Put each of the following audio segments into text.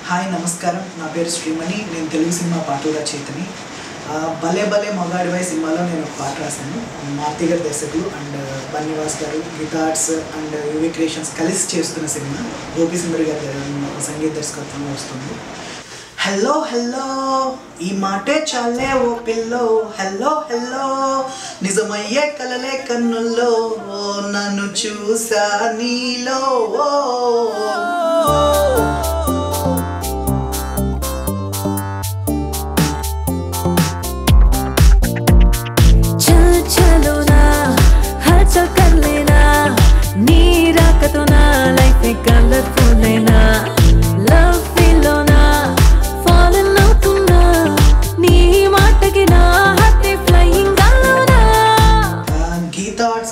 Hi నమస్కారం, నా పేరు శ్రీమణి. నేను తెలుగు సినిమా పాటల రచయితని. భలే భలే మగాడివై సినిమాలో నేను ఒక పాట రాశాను. మారుతి గారి దర్శకులు అండ్ బన్నివాస్ గారు, గిటార్స్ అండ్ యువి క్రియేషన్స్ కలిసి చేస్తున్న సినిమా. గోపి సుందర్ గారి సంగీత దర్శకత్వంలో వస్తుంది. హలో హలో ఈ మాటే చాలే ఓ పిల్లో, హలో హలో నిజమయ్యే కలలే కన్నుల్లో, నన్ను చూసా నీలో.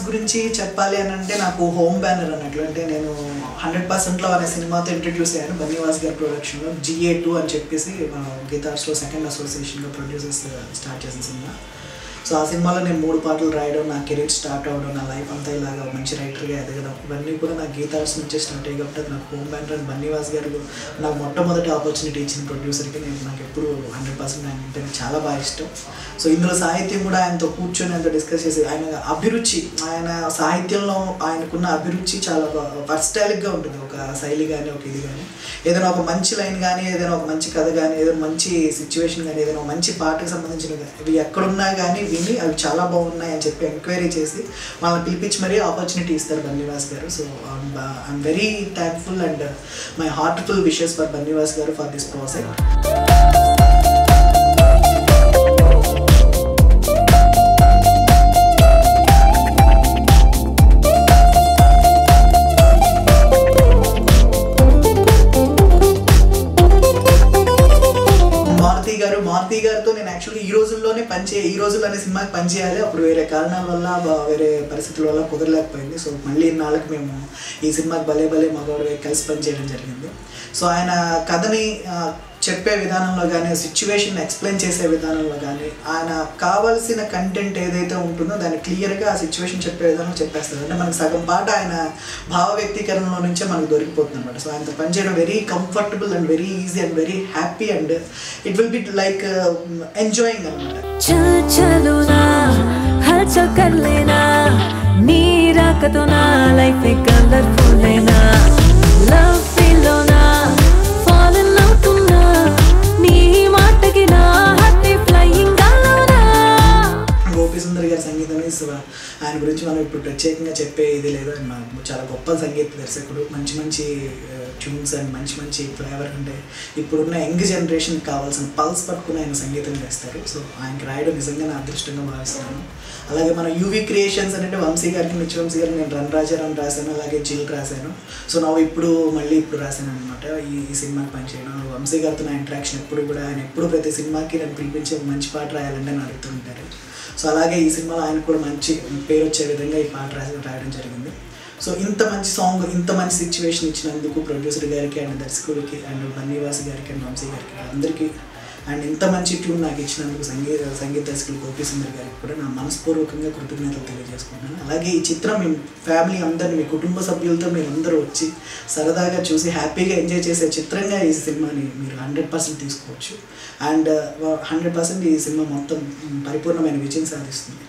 గురించి చెప్పాలి అని అంటే నాకు హోమ్ బ్యానర్ అన్నట్లు. అంటే నేను 100%లో అనే సినిమాతో ఇంట్రడ్యూస్ అయ్యాను బన్నివాస్ గారి ప్రొడక్షన్లో. GA2 అని చెప్పేసి గిటార్స్లో సెకండ్ అసోసియేషన్గా ప్రొడ్యూసర్స్ స్టార్ట్ చేసిన సినిమా. సో ఆ సినిమాలో నేను 3 పాటలు రాయడం, నా కెరీర్ స్టార్ట్ అవ్వడం, నా లైఫ్ అంతా ఇలాగా మంచి రైటర్గా ఎదగడం, ఇవన్నీ కూడా నా గిటార్స్ నుంచే స్టార్ట్ అయ్యి. కాబట్టి నాకు హోమ్ బ్యానర్ అండ్ బన్నివాస్ గారు నాకు మొట్టమొదటి ఆపర్చునిటీ ఇచ్చిన ప్రొడ్యూసర్కి నాకు ఎప్పుడు 100% ఆయన అంటే చాలా బాగా ఇష్టం. సో ఇందులో సాహిత్యం కూడా ఆయనతో కూర్చొని ఆయనతో డిస్కస్ చేసి, ఆయన అభిరుచి, ఆయన సాహిత్యంలో ఆయనకున్న అభిరుచి చాలా వర్స్టైల్గా ఉంటుంది. ఒక శైలి కానీ, ఒక ఇది కానీ, ఏదైనా ఒక మంచి లైన్ కానీ, ఏదైనా ఒక మంచి కథ కానీ, ఏదైనా మంచి సిచ్యువేషన్ కానీ, ఏదైనా ఒక మంచి పాటకు సంబంధించిన ఇవి ఎక్కడున్నా కానీ విని అవి చాలా బాగున్నాయి అని చెప్పి ఎంక్వైరీ చేసి వాళ్ళని పిలిపించి మరీ ఆపర్చునిటీ ఇస్తారు బన్నివాస్ గారు. So I'm very thankful and my heartful wishes for Bunny Vas గారు ఫర్ దిస్ ప్రాజెక్ట్. మారుతి గారితో నేను యాక్చువల్లీ ఈ రోజుల్లో అనే సినిమాకి పనిచేయాలి. అప్పుడు వేరే కారణాల వల్ల, వేరే పరిస్థితుల వల్ల కుదరలేకపోయింది. సో మళ్ళీ ఇన్నాళ్ళకి మేము ఈ సినిమాకి భలే భలే మగాడివై కలిసి పనిచేయడం జరిగింది. సో ఆయన కథని చెప్పే విధానంలో కానీ, సిచ్యువేషన్ ఎక్స్ప్లెయిన్ చేసే విధానంలో కానీ, ఆయన కావాల్సిన కంటెంట్ ఏదైతే ఉంటుందో దాన్ని క్లియర్గా ఆ సిచ్యువేషన్ చెప్పే విధానంలో చెప్పేస్తారు. అంటే మనకు సగం పాట ఆయన భావ వ్యక్తీకరణలో నుంచే మనకు దొరికిపోతుంది అనమాట. సో ఆయనతో పనిచేయడం very comfortable and very easy and very happy and it will be like enjoying అనమాట. గోపి సుందర్ గారి సంగీతం ఆయన గురించి మనం ఇప్పుడు ప్రత్యేకంగా చెప్పే ఇది లేదు. ఆయన చాలా గొప్ప సంగీత దర్శకుడు. మంచి మంచి ట్యూన్స్ అండ్ మంచి మంచి ఫ్లేవర్, అంటే ఇప్పుడున్న యంగ్ జనరేషన్ కావాల్సిన పల్స్ పట్టుకుని ఆయన సంగీతం చేస్తారు. సో ఆయనకి రాయడం నిజంగా నా అదృష్టంగా భావిస్తున్నాను. అలాగే మన యువి క్రియేషన్స్ అంటే వంశీ గారికి, మిర్చి వంశీ గారికి నేను రన్ రాజారాం రాశాను, అలాగే చిల్ రాశాను. సో నా ఇప్పుడు రాశాను అనమాట ఈ సినిమాకి పనిచేయడం. వంశీ గారితో నా ఇంటరాక్షన్ ఎప్పుడు కూడా, ఆయన ఎప్పుడు ప్రతి సినిమాకి నన్ను పిలిపించి మంచి పాట రాయాలంటే అని అడుగుతూ ఉంటారు. సో అలాగే ఈ సినిమాలో ఆయన కూడా మంచి పేరు వచ్చే విధంగా ఈ పాట రాయడం జరిగింది. సో ఇంత మంచి సాంగ్, ఇంత మంచి సిచ్యువేషన్ ఇచ్చినందుకు ప్రొడ్యూసర్ గారికి అండ్ దర్శకుడికి అండ్ బన్నివాస్ గారికి అండ్ వంశీ గారికి అందరికీ, అండ్ ఇంత మంచి ట్యూన్ నాకు ఇచ్చినందుకు సంగీత దర్శకులు గోపి సుందర్ గారికి కూడా నా మనస్పూర్వకంగా కృతజ్ఞతలు తెలియజేసుకుంటున్నాను. అలాగే ఈ చిత్రం మీ ఫ్యామిలీ అందరినీ, మీ కుటుంబ సభ్యులతో మీరు అందరూ వచ్చి సరదాగా చూసి హ్యాపీగా ఎంజాయ్ చేసే చిత్రంగా ఈ సినిమాని మీరు 100% తీసుకోవచ్చు. అండ్ 100% ఈ సినిమా మొత్తం పరిపూర్ణమైన విజయం సాధిస్తుంది.